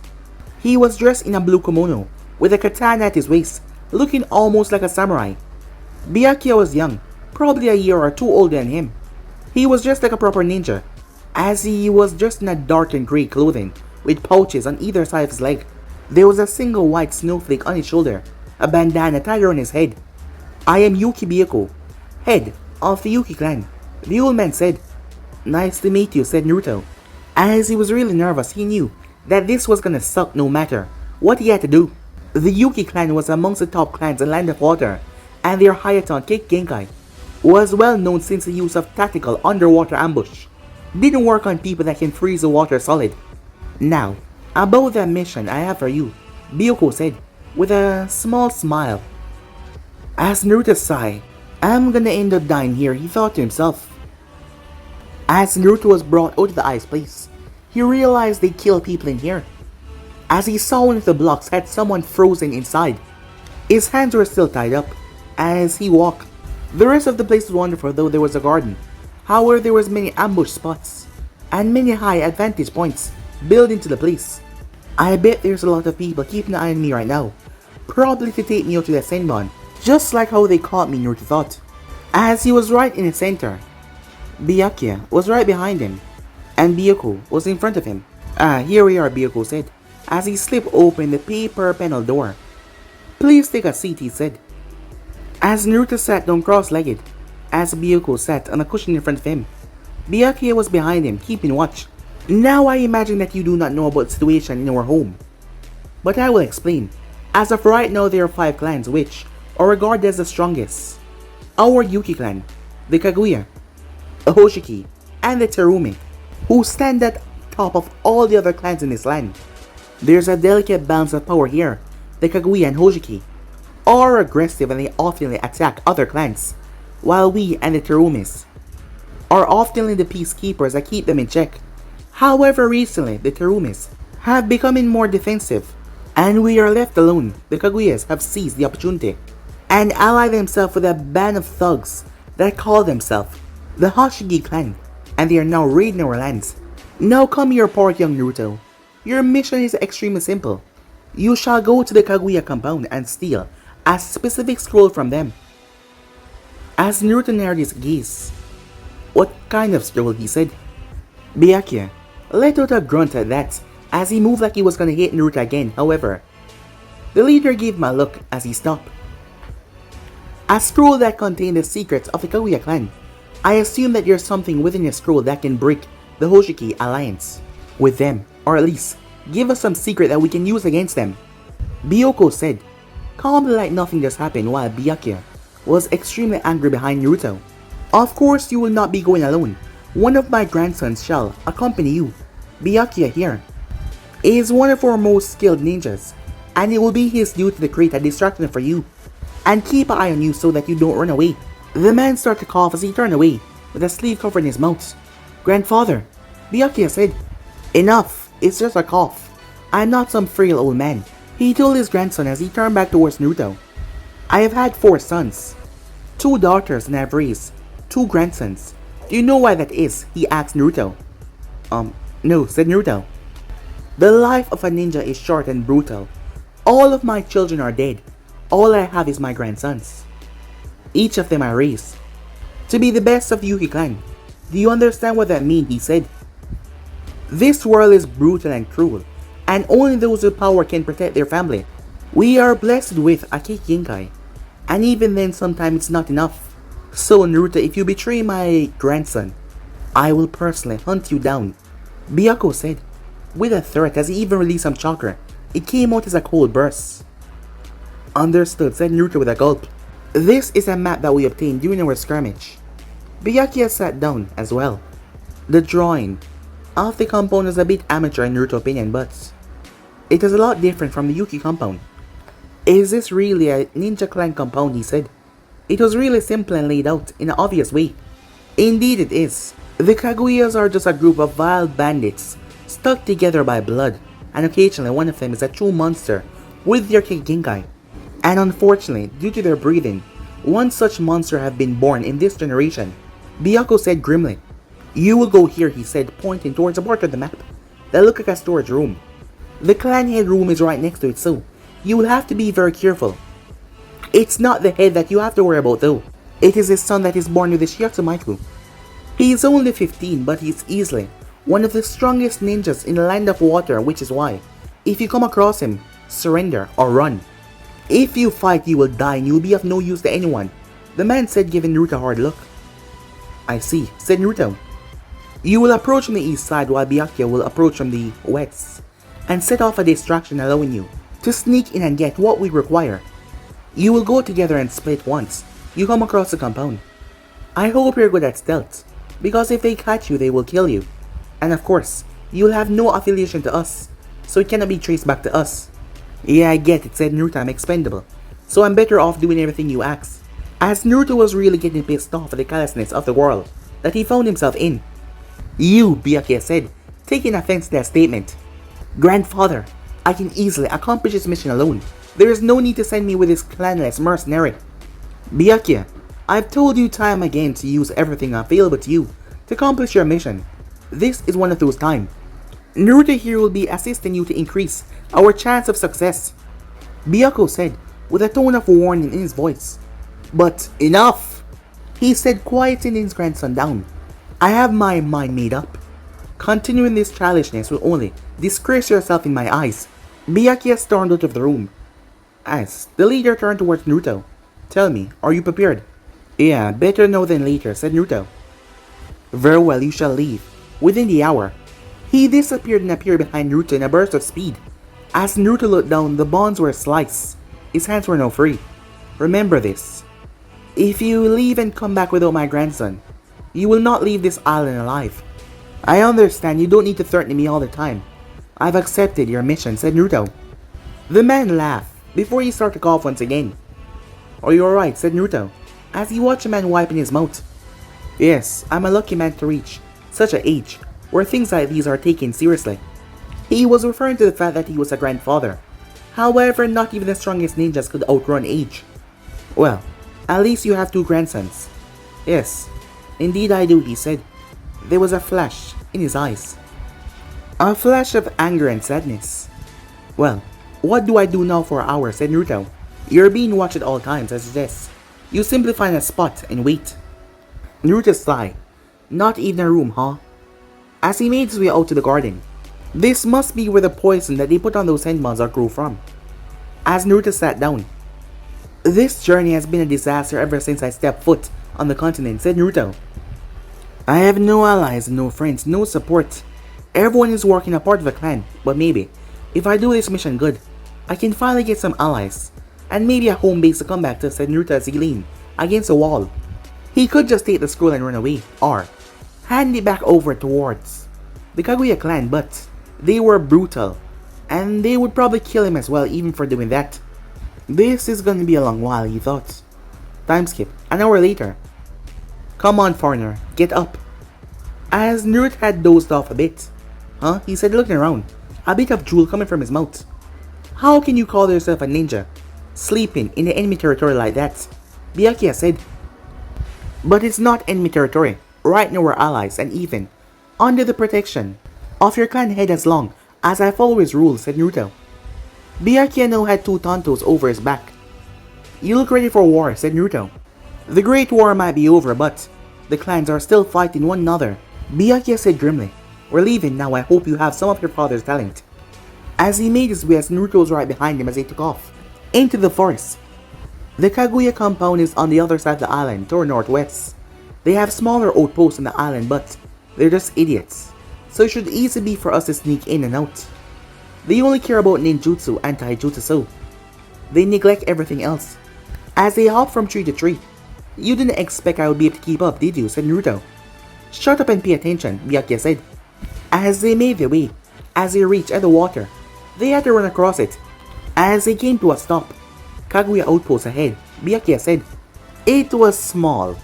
He was dressed in a blue kimono, with a katana at his waist, looking almost like a samurai. Byakuya was young, probably a year or two older than him. He was dressed like a proper ninja, as he was dressed in a dark and grey clothing, with pouches on either side of his leg. There was a single white snowflake on his shoulder, a bandana tied around his head. I am Yuki Byakuya, head of the Yuki Clan, the old man said. Nice to meet you, said Naruto. As he was really nervous, he knew that this was gonna suck no matter what he had to do. The Yuki Clan was amongst the top clans in Land of Water, and their Hayaton Kekkei Genkai was well known since the use of tactical underwater ambush didn't work on people that can freeze the water solid. Now, about that mission I have for you, Byakuya said, with a small smile. As Naruto sighed, I'm gonna end up dying here, he thought to himself. As Naruto was brought out of the ice place, he realized they killed people in here. As he saw one of the blocks had someone frozen inside. His hands were still tied up as he walked. The rest of the place was wonderful, though there was a garden. However, there was many ambush spots and many high advantage points built into the place. I bet there's a lot of people keeping an eye on me right now, probably to take me out to the Senbon, just like how they caught me, Naruto thought. As he was right in the center, Byakuya was right behind him, and Byakuya was in front of him. Here we are, Byakuya said, as he slipped open the paper panel door. Please take a seat, he said. As Naruto sat down cross-legged, as Byakuya sat on a cushion in front of him, Byakuya was behind him, keeping watch. Now I imagine that you do not know about the situation in our home, but I will explain. As of right now, there are 5 clans which are regarded as the strongest. Our Yuki Clan, the Kaguya, the Hoshiki, and the Terumi, who stand at top of all the other clans in this land. There's a delicate balance of power here. The Kaguya and Hoshiki are aggressive and they often attack other clans, while we and the Terumis are often the peacekeepers that keep them in check. However, recently, the Terumis have become more defensive, and we are left alone. The Kaguyas have seized the opportunity and allied themselves with a band of thugs that call themselves the Uzumaki Clan, and they are now raiding our lands. Now come here, poor young Naruto. Your mission is extremely simple. You shall go to the Kaguya compound and steal a specific scroll from them. As Naruto narrowed his gaze, "What kind of scroll?" he said. Byakuya let out a grunt at that as he moved like he was gonna hit Naruto again. However, the leader gave him a look as he stopped. "A scroll that contained the secrets of the Kaguya clan. I assume that there's something within the scroll that can break the Uzumaki alliance with them, or at least give us some secret that we can use against them," Byoko said, calmly like nothing just happened, while Byakuya was extremely angry behind Naruto. "Of course you will not be going alone. One of my grandsons shall accompany you. Byakuya here is one of our most skilled ninjas, and it will be his duty to create a distraction for you and keep an eye on you so that you don't run away." The man started to cough as he turned away with a sleeve covering his mouth. "Grandfather," Byakuya said. "Enough, it's just a cough. I'm not some frail old man," he told his grandson as he turned back towards Naruto. "I have had 4 sons, 2 daughters, and I have raised 2 grandsons. Do you know why that is?" he asked Naruto. No, said Naruto. "The life of a ninja is short and brutal. All of my children are dead. All I have is my grandsons. Each of them I raised to be the best of the Yuki clan. Do you understand what that means?" he said. "This world is brutal and cruel, and only those with power can protect their family. We are blessed with a Kekinkai, and even then sometimes it's not enough. So Naruto, if you betray my grandson, I will personally hunt you down," Byoko said, with a threat as he even released some chakra. It came out as a cold burst. "Understood," said Naruto with a gulp. "This is a map that we obtained during our skirmish." Byakuya sat down as well. The drawing of the compound is a bit amateur in Naruto's opinion, but it is a lot different from the Yuki compound. "Is this really a ninja clan compound?" he said. "It was really simple and laid out in an obvious way." "Indeed it is. The Kaguyas are just a group of vile bandits stuck together by blood, and occasionally one of them is a true monster with their Kekinkai. And unfortunately, due to their breeding, one such monster have been born in this generation," Byoko said grimly. "You will go here," he said, pointing towards a part of the map that looked like a storage room. "The clan head room is right next to it, so you will have to be very careful. It's not the head that you have to worry about though. It is his son that is born with the Shiatsumaku. He is only 15, but he is easily one of the strongest ninjas in the land of water, which is why, if you come across him, surrender or run. If you fight, you will die and you will be of no use to anyone," the man said, giving Naruto a hard look. "I see," said Naruto. "You will approach from the east side while Byakuya will approach from the west and set off a distraction allowing you to sneak in and get what we require. You will go together and split once you come across the compound. I hope you're good at stealth, because if they catch you, they will kill you. And of course, you will have no affiliation to us, so it cannot be traced back to us." "Yeah, I get it," said Naruto. "I'm expendable, so I'm better off doing everything you ask." As Naruto was really getting pissed off at the callousness of the world that he found himself in. "You," Byakuya said, taking offense to that statement. "Grandfather, I can easily accomplish this mission alone. There is no need to send me with this clanless mercenary." "Byakuya, I've told you time again to use everything available to you to accomplish your mission. This is one of those times. Naruto here will be assisting you to increase our chance of success," Byoko said with a tone of warning in his voice. "But enough," he said, quieting his grandson down. "I have my mind made up. Continuing this childishness will only disgrace yourself in my eyes." Byakuya stormed out of the room. As the leader turned towards Naruto, "Tell me, are you prepared?" "Yeah, better now than later," said Naruto. "Very well, you shall leave within the hour." He disappeared and appeared behind Naruto in a burst of speed. As Naruto looked down, the bonds were sliced. His hands were now free. "Remember this. If you leave and come back without my grandson, you will not leave this island alive. I understand you don't need to threaten me all the time. I've accepted your mission," said Naruto. The man laughed before he started to cough once again. "Are you alright?" said Naruto. as he watched a man wiping his mouth. Yes, I'm a lucky man to reach such an age where things like these are taken seriously. He was referring to the fact that he was a grandfather. However, not even the strongest ninjas could outrun age. Well, at least you have 2 grandsons. Yes, indeed I do, he said. There was a flash in his eyes. A flash of anger and sadness. Well, what do I do now for hours, said Naruto. You're being watched at all times, I suggest. You simply find a spot and wait. Naruto sighed. Not even a room, huh? As he made his way out to the garden. This must be where the poison that they put on those henmans are grew from. As Naruto sat down. This journey has been a disaster ever since I stepped foot on the continent, said Naruto. I have no allies, no friends, no support. Everyone is working a part of a clan, but maybe, if I do this mission good, I can finally get some allies, and maybe a home base to come back to, said Naruto as he leaned against a wall. He could just take the scroll and run away, or hand it back over towards the Kaguya clan, but they were brutal, and they would probably kill him as well even for doing that. This is gonna be a long while, he thought. Time skip, an hour later. Come on, foreigner, get up. As Naruto had dozed off a bit. Huh? He said, looking around, a bit of drool coming from his mouth. How can you call yourself a ninja, sleeping in the enemy territory like that? Byakuya said. But it's not enemy territory. Right now we're allies, and even under the protection of your clan head as long as I follow his rules, said Naruto. Byakuya now had 2 tontos over his back. You look ready for war, said Naruto. The Great War might be over, but the clans are still fighting one another. Byakuya said grimly. We're leaving now, I hope you have some of your father's talent. As he made his way, as Naruto was right behind him as they took off into the forest. The Kaguya compound is on the other side of the island, toward northwest. They have smaller outposts on the island, but they're just idiots. So it should easily be for us to sneak in and out. They only care about ninjutsu and taijutsu. They neglect everything else. As they hop from tree to tree. You didn't expect I would be able to keep up, did you? Said Naruto. Shut up and pay attention, Byakuya said. As they made their way, as they reached the water, they had to run across it. As they came to a stop, Kaguya outpost ahead, Byakuya said. It was small.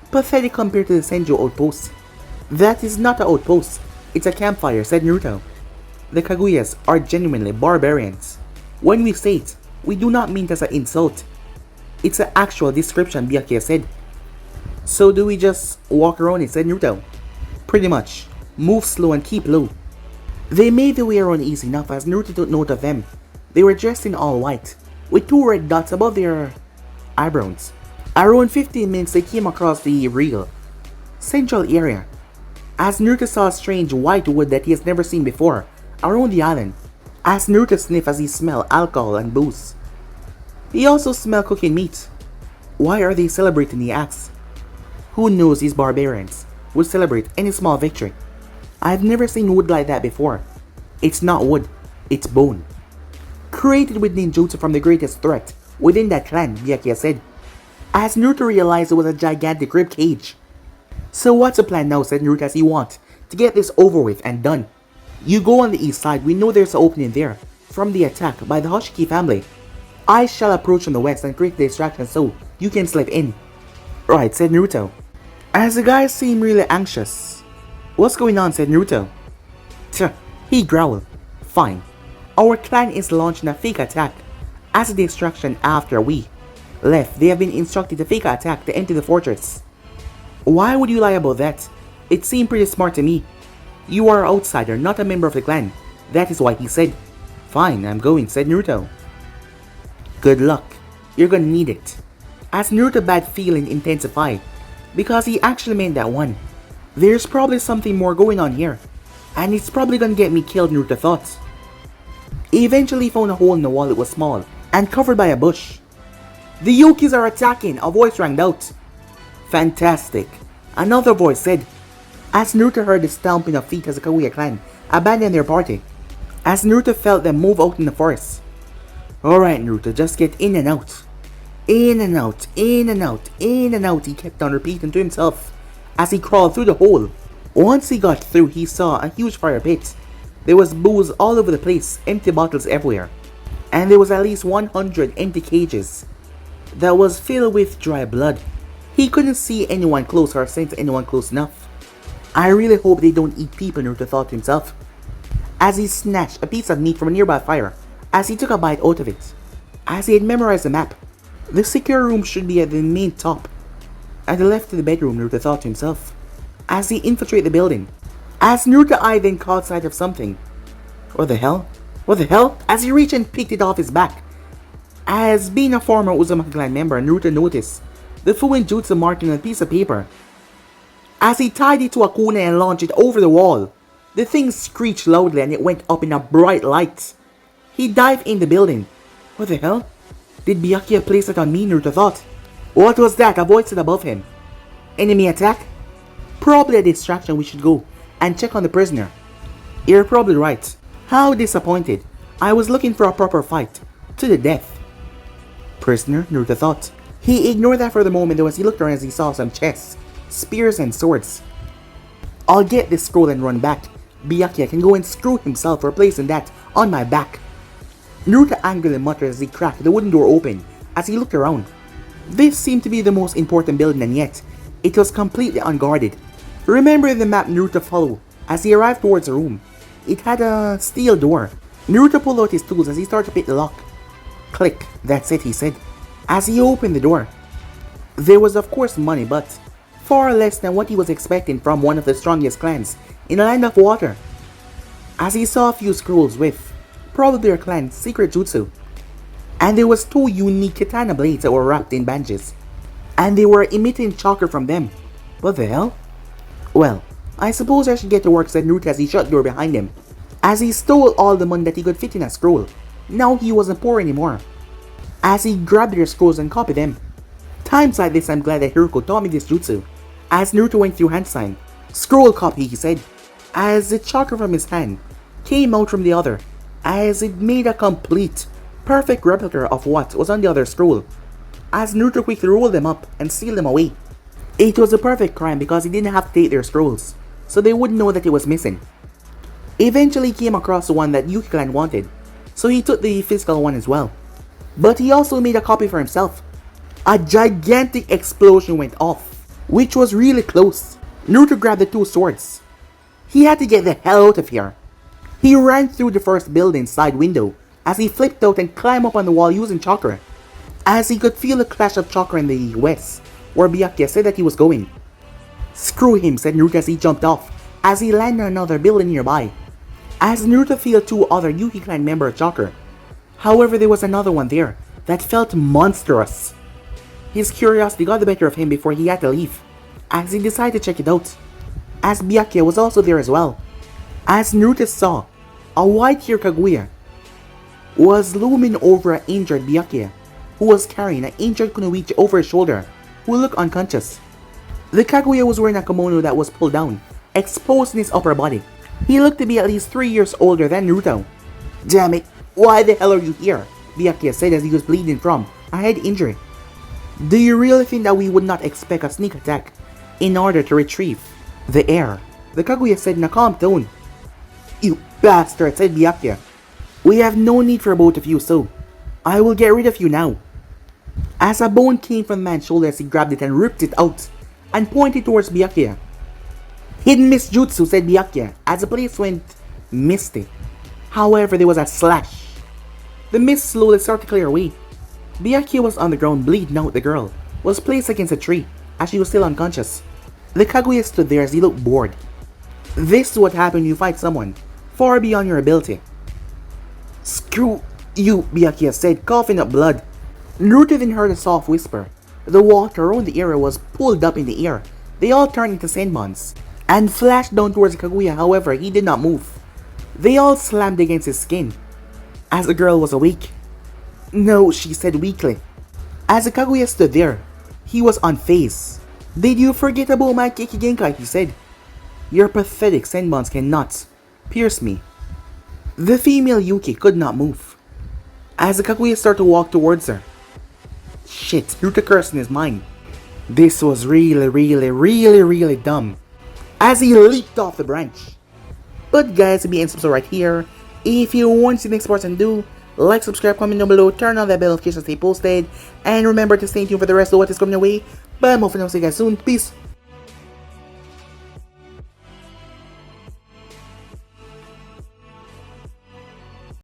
Pathetic compared to the Senju outpost. That is not an outpost, it's a campfire, said Naruto. The Kaguyas are genuinely barbarians. When we say it, we do not mean it as an insult. It's an actual description, Byakuya said. So do we just walk around it, said Naruto. Pretty much. Move slow and keep low. They made their way around easy enough as Naruto took note of them. They were dressed in all white, with 2 red dots above their eyebrows. Around 15 minutes they came across the real central area. As Naruto saw a strange white wood that he has never seen before around the island. As Naruto sniffed as he smelled alcohol and booze. He also smelled cooking meat. Why are they celebrating, he asked. Who knows, these barbarians would celebrate any small victory. I've never seen wood like that before. It's not wood, it's bone. Created with ninjutsu from the greatest threat within that clan, Byakuya said. As Naruto realized it was a gigantic rib cage. So what's the plan now, said Naruto as he wants to get this over with and done. You go on the east side, we know there's an opening there from the attack by the Hoshiki family. I shall approach from the west and create the distraction so you can slip in. Right, said Naruto. As the guys seemed really anxious. What's going on, said Naruto. Tch, he growled. Fine. Our clan is launching a fake attack as a distraction after we left. They have been instructed to fake attack to enter the fortress. Why would you lie about that? It seemed pretty smart to me. You are an outsider, not a member of the clan. That is why he said. Fine, I'm going, said Naruto. Good luck. You're gonna need it. As Naruto's bad feeling intensified, because he actually meant that one. There's probably something more going on here, and it's probably gonna get me killed, Naruto thought. He eventually found a hole in the wall. It was small, and covered by a bush. The Yukis are attacking, a voice rang out. Fantastic, another voice said. As Naruto heard the stomping of feet as the Kaguya clan abandoned their party. As Naruto felt them move out in the forest. Alright Naruto, just get in and out. In and out, in and out, in and out, he kept on repeating to himself as he crawled through the hole. Once he got through, he saw a huge fire pit. There was booze all over the place, empty bottles everywhere. And there was at least 100 empty cages that was filled with dry blood. He couldn't see anyone close or sense anyone close enough. I really hope they don't eat people, Naruto thought to himself, as he snatched a piece of meat from a nearby fire, as he took a bite out of it. As he had memorized the map, the secure room should be at the main top. At the left of the bedroom, Naruto thought to himself, as he infiltrated the building. As Naruto's eye then caught sight of something. What the hell? What the hell? As he reached and picked it off his back. As being a former Uzumaki Clan member, Naruto noticed the Forbidden Ninjutsu marking on a piece of paper. As he tied it to a kunai and launched it over the wall, the thing screeched loudly and it went up in a bright light. He dived in the building. What the hell? Did Byakuya place it on me, Naruto thought. What was that? A voice said above him. Enemy attack? Probably a distraction. We should go and check on the prisoner. You're probably right. How disappointed. I was looking for a proper fight. To the death. Prisoner, Naruto thought. He ignored that for the moment though as he looked around as he saw some chests, spears and swords. I'll get this scroll and run back. Byakuya can go and screw himself for placing that on my back. Naruto angrily muttered as he cracked the wooden door open as he looked around. This seemed to be the most important building and yet, it was completely unguarded. Remember the map Naruto followed as he arrived towards the room. It had a steel door. Naruto pulled out his tools as he started to pick the lock. Click, that's it, he said, as he opened the door. There was of course money, but far less than what he was expecting from one of the strongest clans in a land of water. As he saw a few scrolls with probably their clan's secret jutsu. And there was 2 unique katana blades that were wrapped in bandages. And they were emitting chakra from them. What the hell? Well, I suppose I should get to work, said Naruto as he shut the door behind him. As he stole all the money that he could fit in a scroll. Now he wasn't poor anymore. As he grabbed their scrolls and copied them. Times like this I'm glad that Hiruko taught me this jutsu. As Naruto went through hand sign. Scroll copy, he said. As the chakra from his hand came out from the other. As it made a complete, perfect replica of what was on the other scroll. As Naruto quickly rolled them up and sealed them away. It was a perfect crime because he didn't have to take their scrolls, so they wouldn't know that it was missing. Eventually he came across the one that Yuki Clan wanted, so he took the physical one as well. But he also made a copy for himself. A gigantic explosion went off, which was really close. Naruto grabbed the 2 swords. He had to get the hell out of here. He ran through the first building's side window as he flipped out and climbed up on the wall using chakra. As he could feel the clash of chakra in the west, where Byakuya said that he was going. Screw him, said Naruto as he jumped off, as he landed on another building nearby. As Naruto felt 2 other Yuki Clan member chakra. However, there was another one there that felt monstrous. His curiosity got the better of him before he had to leave, as he decided to check it out. As Byakuya was also there as well. As Naruto saw, a white-haired Kaguya was looming over an injured Byakuya, who was carrying an injured Kunoichi over his shoulder, who looked unconscious. The Kaguya was wearing a kimono that was pulled down, exposing his upper body. He looked to be at least 3 years older than Naruto. Damn it, why the hell are you here? Byakuya said as he was bleeding from a head injury. Do you really think that we would not expect a sneak attack in order to retrieve the heir? The Kaguya said in a calm tone. You bastard, said Byakuya. We have no need for both of you, so I will get rid of you now. As a bone came from the man's shoulder as he grabbed it and ripped it out and pointed towards Byakuya. Hidden Mist Jutsu, said Byakuya as the place went misty. However, there was a slash. The mist slowly started to clear away. Byakuya was on the ground bleeding out. The girl was placed against a tree as she was still unconscious. The Kaguya stood there as he looked bored. This is what happens when you fight someone far beyond your ability. Screw you, Byakuya said, coughing up blood. Naruto then heard a soft whisper. The water around the area was pulled up in the air. They all turned into senbons and flashed down towards Kaguya. However, he did not move. They all slammed against his skin. As the girl was awake. No, she said weakly. As the Kaguya stood there, he was unfazed. Did you forget about my Keiki Genkai? He said. Your pathetic senbons cannot pierce me. The female Yuki could not move. As the Kaguya started to walk towards her. Shit, Naruto cursed in his mind. This was really dumb. As he leaped off the branch. But guys, if you end right here. If you want to see the next part and do, like, subscribe, comment down below, turn on that bell notification to stay posted, and remember to stay tuned for the rest of what is coming your way. But I'm hoping I'll see you guys soon. Peace.